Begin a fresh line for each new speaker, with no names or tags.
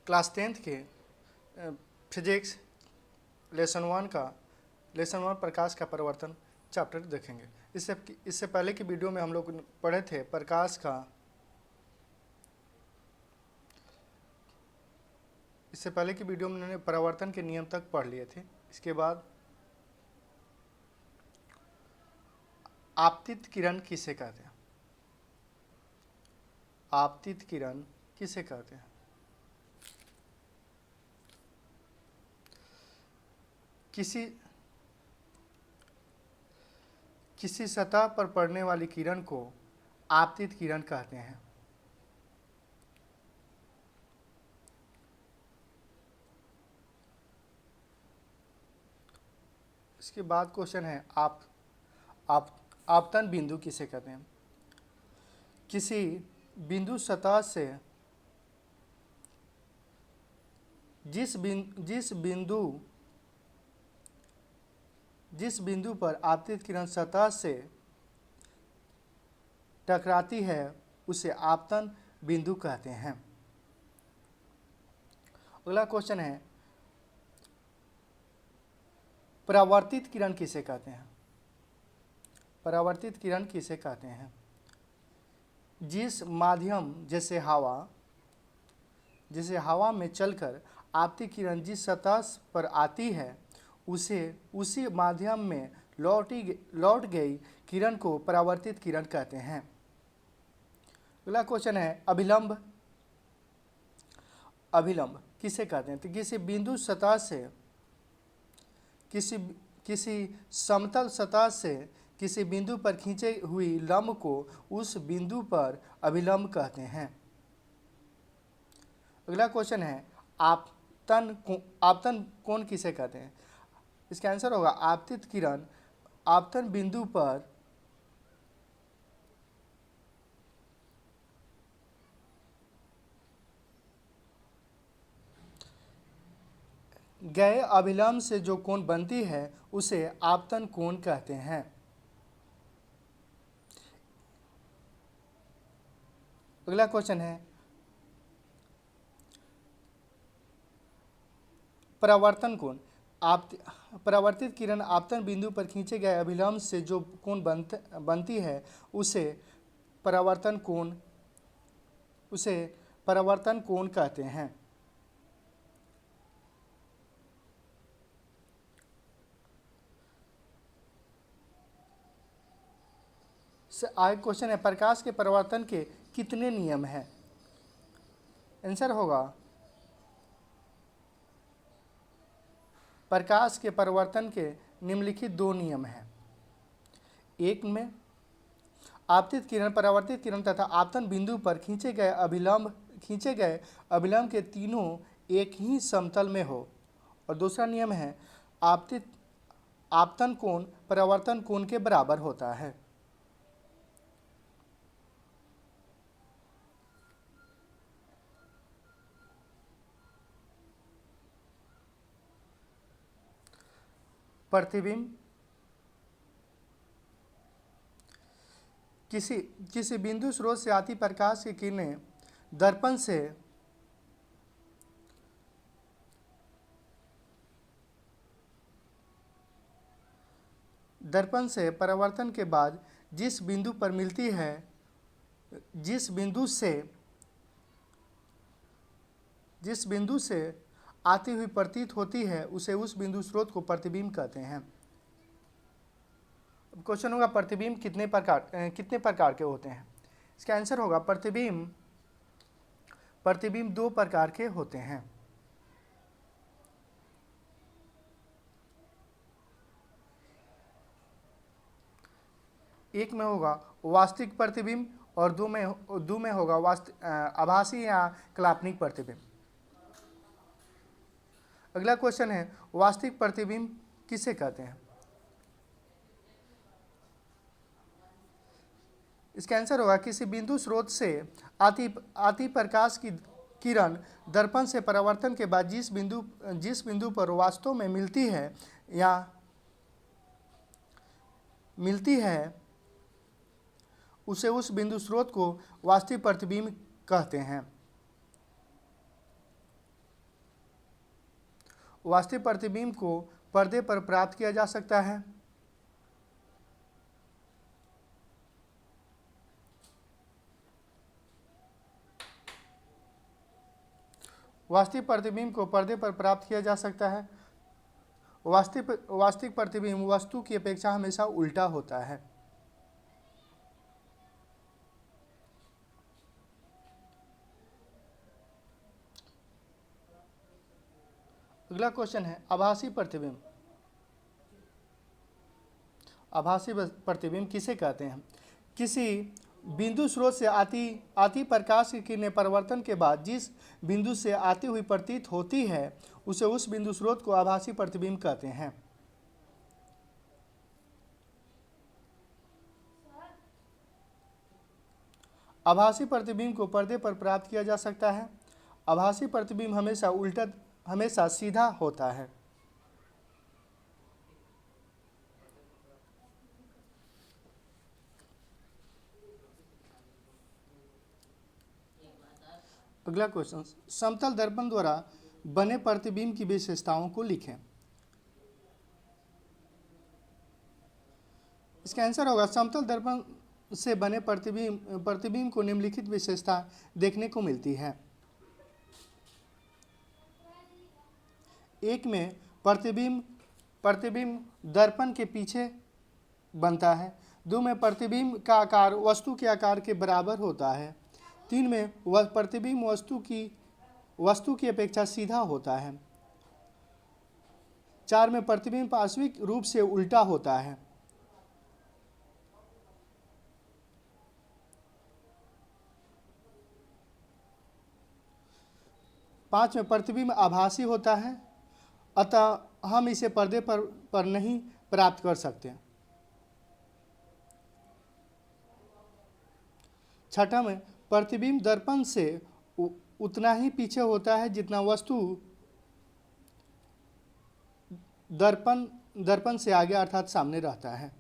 Class 10th के physics lesson 1 प्रकाश का परिवर्तन चैप्टर देखेंगे। इससे पहले की वीडियो में हम लोग पढ़े थे इससे पहले की वीडियो में मैंने परावर्तन के नियम तक पढ़ लिए थे। इसके बाद आपतित किरण किसे कहते हैं? आपतित किरण किसे कहते हैं? किसी सतह पर पड़ने वाली किरण को आपतित किरण कहते हैं। इसके बाद क्वेश्चन है आपतन बिंदु किसे कहते हैं? किसी बिंदु सतह से जिस बिंदु पर आपतित किरण सतह से टकराती है उसे आपतन बिंदु कहते हैं। अगला क्वेश्चन है परावर्तित किरण किसे कहते हैं? परावर्तित किरण किसे कहते हैं? जिस माध्यम जैसे हवा में चलकर आपतित किरण जिस सतह पर आती है उसे उसी माध्यम में लौट गई किरण को परावर्तित किरण कहते हैं। अगला क्वेश्चन है अभिलंब किसे कहते हैं? तो किसी बिंदु सतह से किसी समतल सतह से किसी बिंदु पर खींची हुई लंब को उस बिंदु पर अभिलंब कहते हैं। अगला क्वेश्चन है आपतन कोण किसे कहते हैं? इसका आंसर होगा आपतित किरण आपतन बिंदु पर गए अभिलंब से जो कोण बनती है उसे आपतन कोण कहते हैं। अगला क्वेश्चन है परावर्तन कोण। परावर्तित किरण आपतन बिंदु पर खींचे गए अभिलंब से जो कोण बनती है उसे परावर्तन कोण कहते हैं। आगे क्वेश्चन है प्रकाश के परावर्तन के कितने नियम हैं? आंसर होगा प्रकाश के परावर्तन के निम्नलिखित 2 नियम हैं। एक में आपतित किरण परावर्तित किरण तथा आपतन बिंदु पर खींचे गए अभिलंब के तीनों एक ही समतल में हो। और दूसरा नियम है आपतन कोण परावर्तन कोण के बराबर होता है। प्रतिबिंब किसी बिंदु स्रोत से आती प्रकाश की किरणें दर्पण से परावर्तन के बाद जिस बिंदु पर मिलती है जिस बिंदु से आती हुई प्रतीत होती है उसे उस बिंदु स्रोत को प्रतिबिंब कहते हैं। क्वेश्चन होगा प्रतिबिंब कितने प्रकार के होते हैं? इसका आंसर होगा प्रतिबिंब 2 प्रकार के होते हैं। एक में होगा वास्तविक प्रतिबिंब और दो में होगा आभासी या काल्पनिक प्रतिबिंब। अगला क्वेश्चन है वास्तविक प्रतिबिंब किसे कहते हैं? इसका आंसर होगा किसी बिंदु स्रोत से आती प्रकाश की किरण दर्पण से परावर्तन के बाद जिस बिंदु पर वास्तव में मिलती है उसे उस बिंदु स्रोत को वास्तविक प्रतिबिंब कहते हैं। वास्तविक प्रतिबिंब को पर्दे पर प्राप्त किया जा सकता है? वास्तविक प्रतिबिंब को पर्दे पर प्राप्त किया जा सकता है। वास्तविक प्रतिबिंब वस्तु की अपेक्षा हमेशा उल्टा होता है। अगला क्वेश्चन है आभासी प्रतिबिंब। आभासी प्रतिबिंब किसे कहते हैं? किसी बिंदु स्रोत से आती प्रकाश की किरणें परिवर्तन के बाद जिस बिंदु से आती हुई प्रतीत होती है उसे उस बिंदु स्रोत को आभासी प्रतिबिंब कहते हैं। आभासी प्रतिबिंब को पर्दे पर प्राप्त किया जा सकता है। आभासी प्रतिबिंब हमेशा सीधा होता है। अगला क्वेश्चन, समतल दर्पण द्वारा बने प्रतिबिंब की विशेषताओं को लिखें। इसका आंसर होगा समतल दर्पण से बने प्रतिबिंब को निम्नलिखित विशेषता देखने को मिलती है। एक में प्रतिबिंब दर्पण के पीछे बनता है। दो में प्रतिबिंब का आकार वस्तु के आकार के बराबर होता है। तीन में वह प्रतिबिंब वस्तु की अपेक्षा सीधा होता है। चार में प्रतिबिंब पार्श्विक रूप से उल्टा होता है। पांच में प्रतिबिंब आभासी होता है, अतः हम इसे पर्दे पर नहीं प्राप्त कर सकते। छठा में प्रतिबिंब दर्पण से उतना ही पीछे होता है जितना वस्तु दर्पण से आगे अर्थात सामने रहता है।